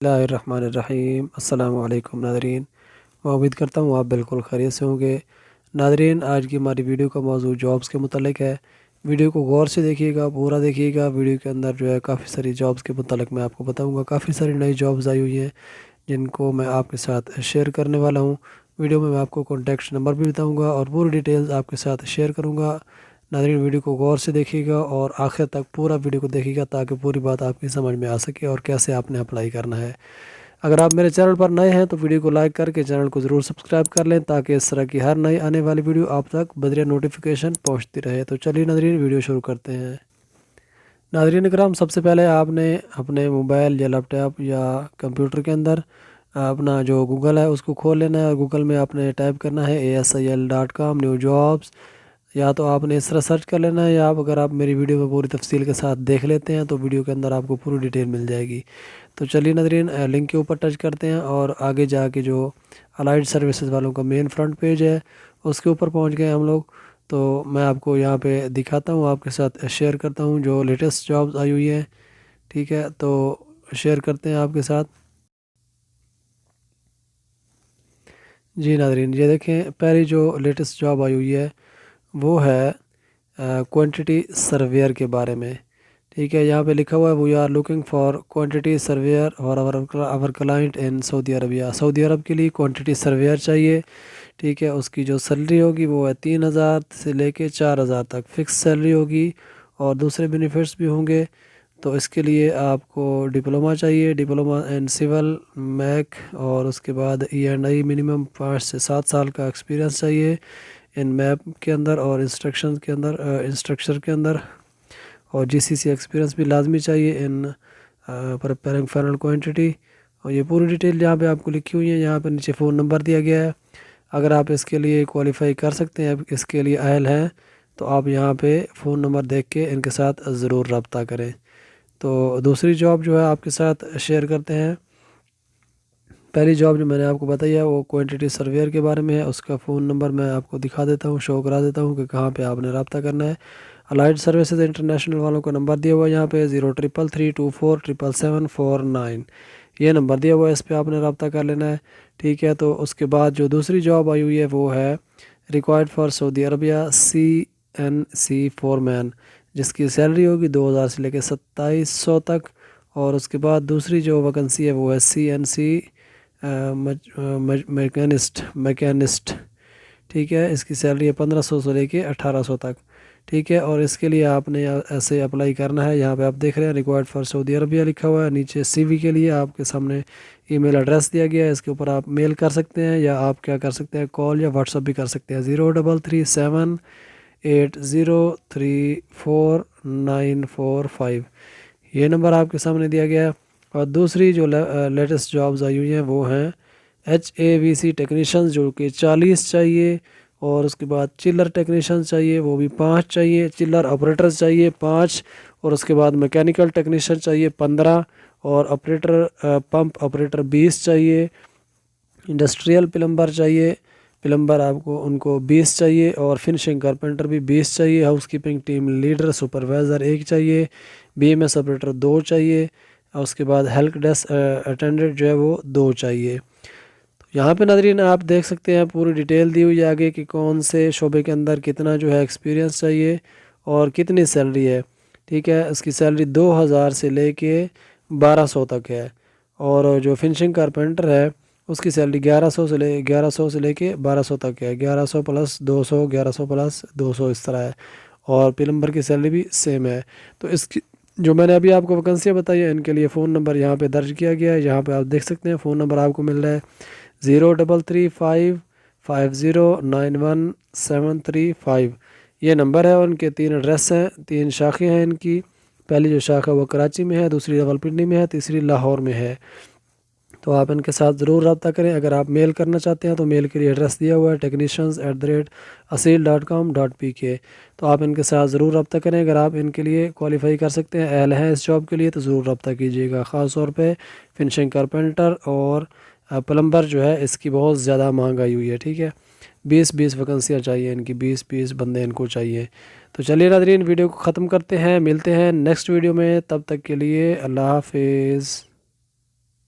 اللہ الرحمن الرحیم۔ السلام علیکم ناظرین، میں امید کرتا ہوں آپ بالکل خیریت سے ہوں گے۔ ناظرین، آج کی ہماری ویڈیو کا موضوع جابز کے متعلق ہے۔ ویڈیو کو غور سے دیکھیے گا، پورا دیکھیے گا۔ ویڈیو کے اندر جو ہے کافی ساری جابز کے متعلق میں آپ کو بتاؤں گا۔ کافی ساری نئی جابز آئی ہوئی ہیں جن کو میں آپ کے ساتھ شیئر کرنے والا ہوں۔ ویڈیو میں آپ کو کانٹیکٹ نمبر بھی بتاؤں گا اور پوری ڈیٹیلز آپ کے ساتھ شیئر کروں گا۔ ناظرین، ویڈیو کو غور سے دیکھیے گا اور آخر تک پورا ویڈیو کو دیکھیے گا تاکہ پوری بات آپ کی سمجھ میں آ سکے اور کیسے آپ نے اپلائی کرنا ہے۔ اگر آپ میرے چینل پر نئے ہیں تو ویڈیو کو لائک کر کے چینل کو ضرور سبسکرائب کر لیں تاکہ اس طرح کی ہر نئی آنے والی ویڈیو آپ تک بذریعہ نوٹیفیکیشن پہنچتی رہے۔ تو چلیے ناظرین، ویڈیو شروع کرتے ہیں۔ ناظرین اکرام، سب سے پہلے آپ نے اپنے موبائل یا لیپ ٹاپ یا کمپیوٹر کے اندر اپنا جو گوگل ہے اس کو کھول لینا ہے اور گوگل میں آپ نے ٹائپ کرنا ہے ASIL.com نیو جابز۔ یا تو آپ نے اس طرح سرچ کر لینا ہے، یا اگر آپ میری ویڈیو میں پوری تفصیل کے ساتھ دیکھ لیتے ہیں تو ویڈیو کے اندر آپ کو پوری ڈیٹیل مل جائے گی۔ تو چلیے ناظرین، لنک کے اوپر ٹچ کرتے ہیں اور آگے جا کے جو الائڈ سروسز والوں کا مین فرنٹ پیج ہے اس کے اوپر پہنچ گئے ہم لوگ۔ تو میں آپ کو یہاں پہ دکھاتا ہوں، آپ کے ساتھ شیئر کرتا ہوں جو لیٹسٹ جابز آئی ہوئی ہیں۔ ٹھیک ہے، تو شیئر کرتے ہیں آپ کے ساتھ۔ جی ناظرین، یہ دیکھیں، پہلی جو لیٹسٹ جاب آئی ہوئی ہے وہ ہے کوانٹٹی سرویئر کے بارے میں۔ ٹھیک ہے، یہاں پہ لکھا ہوا ہے we are looking for quantity surveyor اور اور کلائنٹ ان سعودی عربیہ۔ سعودی عرب کے لیے کوانٹٹی سرویئر چاہیے۔ ٹھیک ہے، اس کی جو سیلری ہوگی وہ ہے 3,000 سے لے کے 4,000 تک فکس سیلری ہوگی اور دوسرے بینیفٹس بھی ہوں گے۔ تو اس کے لیے آپ کو ڈپلومہ چاہیے، ڈپلومہ ان سول میک، اور اس کے بعد E&I منیمم 5 سے 7 سال کا ایکسپیرینس چاہیے ان میپ کے اندر اور انسٹرکچر کے اندر، اور GCC ایکسپیرینس بھی لازمی چاہیے ان پریپیرنگ فائنل کوانٹٹی۔ اور یہ پوری ڈیٹیل یہاں پہ آپ کو لکھی ہوئی ہے۔ یہاں پہ نیچے فون نمبر دیا گیا ہے۔ اگر آپ اس کے لیے کوالیفائی کر سکتے ہیں، اس کے لیے اہل ہیں، تو آپ یہاں پہ فون نمبر دیکھ کے ان کے ساتھ ضرور رابطہ کریں۔ تو دوسری جاب جو ہے آپ کے ساتھ شیئر کرتے ہیں۔ پہلی جاب جو میں نے آپ کو بتائی ہے وہ کوانٹٹی سرویئر کے بارے میں ہے۔ اس کا فون نمبر میں آپ کو دکھا دیتا ہوں، شو کرا دیتا ہوں کہ کہاں پہ آپ نے رابطہ کرنا ہے۔ الائڈ سروسز انٹرنیشنل والوں کا نمبر دیا ہوا ہے یہاں پہ 0333247749، یہ نمبر دیا ہوا ہے، اس پہ آپ نے رابطہ کر لینا ہے۔ ٹھیک ہے، تو اس کے بعد جو دوسری جاب آئی ہوئی ہے وہ ہے required for Saudi Arabia CNC foreman, جس کی سیلری ہوگی 2,000 سے لے کے 2,700 تک۔ اور اس کے بعد دوسری جو ویکنسی ہے وہ ہے CNC میکینسٹ۔ ٹھیک ہے، اس کی سیلری ہے 1,500 سے لے کے 1,800 تک۔ ٹھیک ہے، اور اس کے لیے آپ نے ایسے اپلائی کرنا ہے۔ یہاں پہ آپ دیکھ رہے ہیں ریکوائرڈ فار سعودی عربیہ لکھا ہوا ہے، نیچے CV کے لیے آپ کے سامنے ای میل ایڈریس دیا گیا ہے، اس کے اوپر آپ میل کر سکتے ہیں، یا آپ کیا کر سکتے ہیں، کال یا واٹس ایپ بھی کر سکتے ہیں 0337803945، یہ نمبر آپ کے سامنے دیا گیا ہے۔ اور دوسری جو لیٹسٹ جابز آئی ہوئی ہیں وہ ہیں HAVC ٹیکنیشنز، جو کہ 40 چاہیے، اور اس کے بعد چلر ٹیکنیشنز چاہیے، وہ بھی 5 چاہیے، چلر آپریٹرز چاہیے 5، اور اس کے بعد میکینیکل ٹیکنیشن چاہیے 15، اور پمپ آپریٹر 20 چاہیے، انڈسٹریل پلمبر چاہیے، پلمبر آپ کو ان کو 20 چاہیے، اور فنشنگ کارپینٹر بھی 20 چاہیے، house keeping team leader supervisor 1 چاہیے، BMS آپریٹر 2 چاہیے، اور اس کے بعد ہیلپ ڈیسک اٹینڈنٹ جو ہے وہ 2 چاہیے۔ یہاں پہ ناظرین آپ دیکھ سکتے ہیں پوری ڈیٹیل دی ہوئی ہے آگے کہ کون سے شعبے کے اندر کتنا جو ہے ایکسپیرینس چاہیے اور کتنی سیلری ہے۔ ٹھیک ہے، اس کی سیلری 2,000 سے لے کے 1,200 تک ہے، اور جو فنشنگ کارپینٹر ہے اس کی سیلری 1100 سے لے کے 1,200 تک ہے، 1100 پلس 200، 1100 پلس 200 اس طرح ہے، اور پلمبر کی سیلری بھی سیم ہے۔ تو اس کی جو میں نے ابھی آپ کو ویکنسیاں بتائی ہیں ان کے لیے فون نمبر یہاں پہ درج کیا گیا ہے، یہاں پہ آپ دیکھ سکتے ہیں فون نمبر آپ کو مل رہا ہے 0335509175، یہ نمبر ہے۔ ان کے 3 ایڈریس ہیں، 3 شاخیں ہیں ان کی۔ پہلی جو شاخ ہے وہ کراچی میں ہے، دوسری راولپنڈی میں ہے، تیسری لاہور میں ہے۔ تو آپ ان کے ساتھ ضرور رابطہ کریں۔ اگر آپ میل کرنا چاہتے ہیں تو میل کے لیے ایڈریس دیا ہوا ہے technicians@asil.com.pk، تو آپ ان کے ساتھ ضرور رابطہ کریں۔ اگر آپ ان کے لیے کوالیفائی کر سکتے ہیں، اہل ہیں اس جاب کے لیے، تو ضرور رابطہ کیجیے گا۔ خاص طور پہ فنشنگ کارپینٹر اور پلمبر جو ہے اس کی بہت زیادہ مانگ آئی ہوئی ہے۔ ٹھیک ہے، 20 ویکنسیاں چاہیے ان کی، 20 بندے ان کو چاہیے۔ تو چلیے ناظرین، ویڈیو کو ختم کرتے ہیں، ملتے ہیں نیکسٹ ویڈیو میں، تب تک کے لیے اللہ حافظ۔